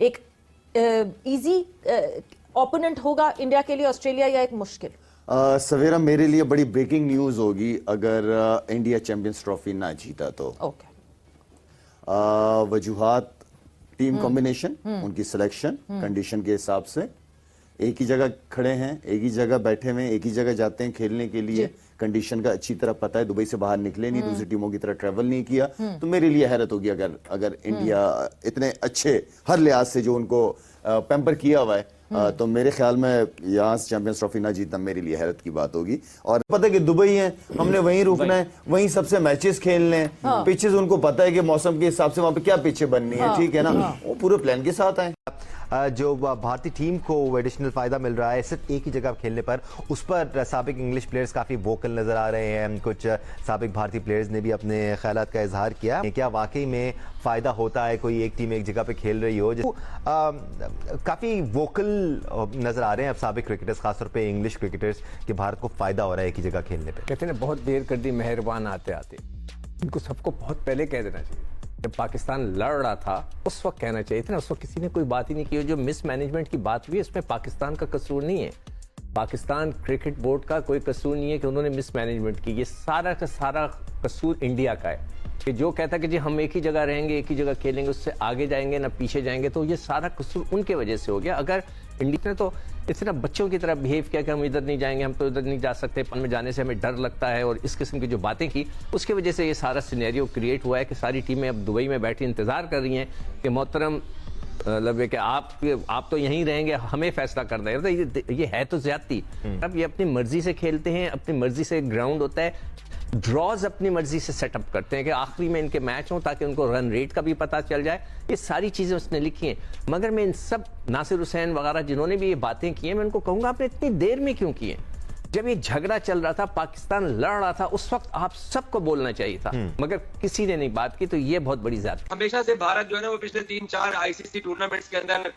एक easy opponent होगा India के लिए ऑस्ट्रेलिया, या एक मुश्किल? सवेरा, मेरे लिए बड़ी ब्रेकिंग न्यूज होगी अगर इंडिया चैंपियंस ट्रॉफी ना जीता तो। ओके। वजूहात, टीम कॉम्बिनेशन, उनकी सिलेक्शन कंडीशन के हिसाब से एक ही जगह खड़े हैं, एक ही जगह बैठे हुए, एक ही जगह जाते हैं खेलने के लिए। कंडीशन का अच्छी तरह पता है, दुबई से बाहर निकले नहीं, दूसरी टीमों की तरह ट्रैवल नहीं किया। तो मेरे लिए हैरत होगी अगर इंडिया इतने अच्छे हर लिहाज से जो उनको पैम्पर किया हुआ है, तो मेरे ख्याल में यहाँ से चैंपियंस ट्रॉफी ना जीतना मेरे लिए हैरत की बात होगी। और पता है कि दुबई है, हमने वहीं रुकना है, वहीं सबसे मैचेस खेलने हैं। पिचेस उनको पता है कि मौसम के हिसाब से वहां पे क्या पिचें बननी है, ठीक है ना, वो पूरे प्लान के साथ आए। जो भारतीय टीम को एडिशनल फायदा मिल रहा है सिर्फ एक ही जगह खेलने पर, उस पर साबिक इंग्लिश प्लेयर्स काफी वोकल नजर आ रहे हैं। कुछ साबिक भारतीय प्लेयर्स ने भी अपने ख्यालात का इजहार किया। क्या वाकई में फायदा होता है कोई एक टीम एक जगह पे खेल रही हो? काफी वोकल नजर आ रहे हैं अब साबिक क्रिकेटर्स, खासतौर पे इंग्लिश क्रिकेटर्स, कि भारत को फायदा हो रहा है एक ही जगह खेलने पे। कहते हैं बहुत देर कर दी मेहरबान आते आते। इनको सबको बहुत पहले कह देना चाहिए। जब पाकिस्तान लड़ रहा था उस वक्त कहना चाहिए था ना, उस वक्त किसी ने कोई बात ही नहीं की। जो मिसमैनेजमेंट की बात हुई इसमें पाकिस्तान का कसूर नहीं है, पाकिस्तान क्रिकेट बोर्ड का कोई कसूर नहीं है कि उन्होंने मिसमैनेजमेंट की। ये सारा का सारा कसूर इंडिया का है कि जो कहता कि जी हम एक ही जगह रहेंगे, एक ही जगह खेलेंगे, उससे आगे जाएंगे ना पीछे जाएंगे, तो ये सारा कसूर उनके वजह से हो गया। अगर इंडिया ने तो इतना बच्चों की तरह बिहेव किया कि हम इधर नहीं जाएंगे, हम तो इधर नहीं जा सकते, पन में जाने से हमें डर लगता है, और इस किस्म की जो बातें की, उसकी वजह से ये सारा सिनेरियो क्रिएट हुआ है कि सारी टीमें अब दुबई में बैठी इंतजार कर रही हैं कि मोहतरम मतलब कि आप तो यहीं रहेंगे, हमें फैसला करना है। ये है तो ज्यादती। अब ये अपनी मर्जी से खेलते हैं, अपनी मर्जी से ग्राउंड होता है, ड्रॉज अपनी मर्जी से सेटअप करते हैं कि आखिरी में इनके मैच हो ताकि उनको रन रेट का भी पता चल जाए। ये सारी चीजें उसने लिखी हैं। मगर मैं इन सब, नासिर हुसैन वगैरह जिन्होंने भी ये बातें की हैं, मैं उनको कहूंगा आपने इतनी देर में क्यों की हैं? जब ये झगड़ा चल रहा था, पाकिस्तान लड़ रहा था, उस वक्त आप सबको बोलना चाहिए था, मगर किसी ने नहीं बात की। तो ये बहुत बड़ी ज्यादती। हमेशा से भारत जो है ना, वो पिछले 3-4 आईसीसी टूर्नामेंट्स के अंदर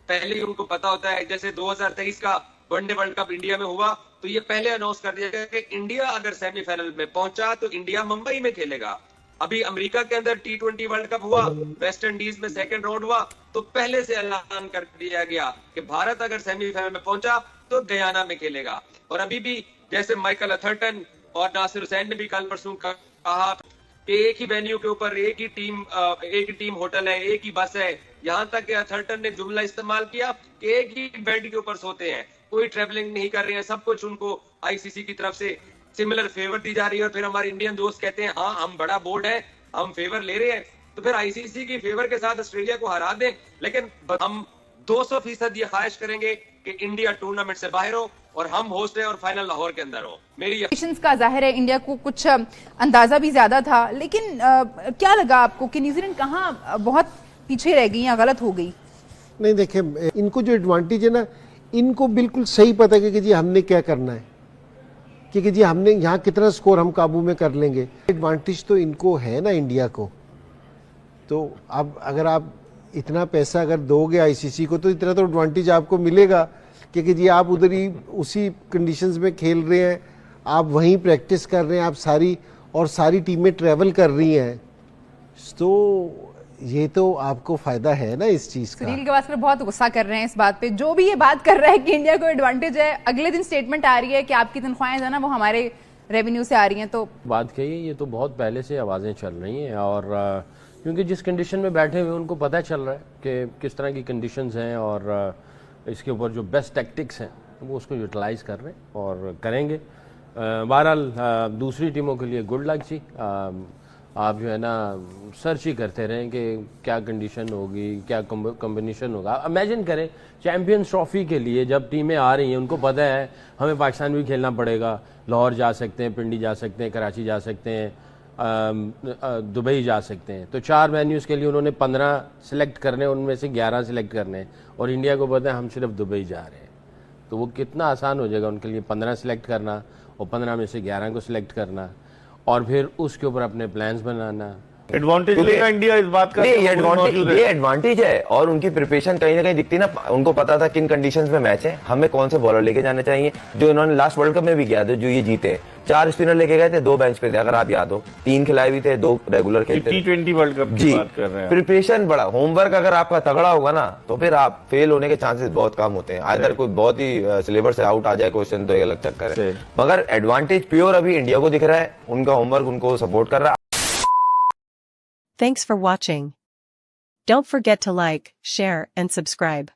पहले ही उनको पता होता है। जैसे 2023 का वनडे वर्ल्ड कप इंडिया में हुआ, तो ये पहले अनाउंस कर दिया गया कि इंडिया अगर सेमीफाइनल में पहुंचा तो इंडिया मुंबई में खेलेगा। अभी अमेरिका के अंदर T20 वर्ल्ड कप हुआ, वेस्ट इंडीज में सेकंड राउंड हुआ, तो पहले से ऐलान कर दिया गया कि भारत अगर सेमीफाइनल में पहुंचा तो गयाना में खेलेगा। और अभी भी जैसे माइकल अथर्टन और नासिर हुसैन ने भी कल परसों कहा कि एक ही वेन्यू के ऊपर एक ही टीम होटल है, एक ही बस है। यहाँ तक कि अथर्टन ने जुमला इस्तेमाल किया कि एक ही बेड के ऊपर सोते हैं, कोई ट्रेवलिंग नहीं कर रहे हैं, सब कुछ उनको आईसीसी की तरफ से सिमिलर फेवर दी जा रही है। और फिर हमारे इंडियन दोस्त कहते हैं हाँ हम बड़ा बोर्ड है, हम फेवर ले रहे हैं, तो फिर आईसीसी की फेवर के साथ ऑस्ट्रेलिया को हरा दें। लेकिन हम 200% ये ख्वाहिश करेंगे कि इंडिया टूर्नामेंट से बाहर हो और हम होस्ट है और फाइनल लाहौर के अंदर हो। मेरी का जाहिर है इंडिया को कुछ अंदाजा भी ज्यादा था, लेकिन क्या लगा आपको कि न्यूजीलैंड कहाँ बहुत पीछे रह गई या गलत हो गई? नहीं, देखिए इनको जो एडवांटेज है ना, इनको बिल्कुल सही पता है कि जी हमने क्या करना है, कि जी हमने यहाँ कितना स्कोर हम काबू में कर लेंगे। एडवांटेज तो इनको है ना इंडिया को। तो अब अगर आप इतना पैसा अगर दोगे आईसीसी को, तो इतना तो एडवांटेज आपको मिलेगा कि जी आप उधर ही उसी कंडीशंस में खेल रहे हैं, आप वहीं प्रैक्टिस कर रहे हैं, आप सारी टीमें ट्रैवल कर रही हैं, तो ये तो आपको फायदा है ना इस चीज का। सुनील गावस्कर बहुत गुस्सा कर रहे हैं इस बात पे, जो भी ये बात कर रहा है कि इंडिया को एडवांटेज है, अगले दिन स्टेटमेंट आ रही है कि आपकी तनख्वाहें जो ना वो हमारे रेवेन्यू से आ रही हैं। तो बात कही, ये तो बहुत पहले से आवाज़ें चल रही हैं, और क्योंकि जिस कंडीशन में बैठे हुए उनको पता चल रहा है कि किस तरह की कंडीशंस हैं, और इसके ऊपर जो बेस्ट टैक्टिक्स हैं वो उसको यूटिलाइज़ कर रहे हैं और करेंगे। बहरहाल दूसरी टीमों के लिए गुड लक जी। आप जो है ना सर्च ही करते रहें कि क्या कंडीशन होगी, क्या कॉम्बिनेशन होगा। इमेजिन करें चैंपियंस ट्रॉफी के लिए जब टीमें आ रही हैं, उनको पता है हमें पाकिस्तान भी खेलना पड़ेगा, लाहौर जा सकते हैं, पिंडी जा सकते हैं, कराची जा सकते हैं, दुबई जा सकते हैं। तो 4 वेन्यूज़ के लिए उन्होंने 15 सिलेक्ट करने, उनमें से 11 सिलेक्ट करने, और इंडिया को पता है हम सिर्फ दुबई जा रहे हैं। तो वो कितना आसान हो जाएगा उनके लिए 15 सिलेक्ट करना और 15 में से 11 को सिलेक्ट करना, और फिर उसके ऊपर अपने प्लान्स बनाना, एडवांटेज लेगा इंडिया इस बात का? ये एडवांटेज है और उनकी प्रिपरेशन कहीं ना कहीं दिखती ना, उनको पता था किन कंडीशंस में मैच है, हमें कौन से बॉलर लेके जाने चाहिए। जो इन्होंने लास्ट वर्ल्ड कप में भी किया था, जो ये जीते 4 स्पिनर लेके गए थे, 2 बेंच पे थे, अगर आप याद हो, 3 खिलाए भी थे, 2 रेगुलर खेलते थे। T20 वर्ल्ड कप की बात कर रहे हैं। प्रिपरेशन बड़ा, होमवर्क अगर आपका तगड़ा होगा ना तो फिर आप फेल होने के चांसेस बहुत कम होते हैं। आइदर कोई बहुत ही सिलेबस से आउट आ जाए क्वेश्चन तो एक अलग चक्कर है, मगर एडवांटेज प्योर अभी इंडिया को दिख रहा है, उनका होमवर्क उनको सपोर्ट कर रहा है। Thanks for watching. Don't forget to like, share, and subscribe.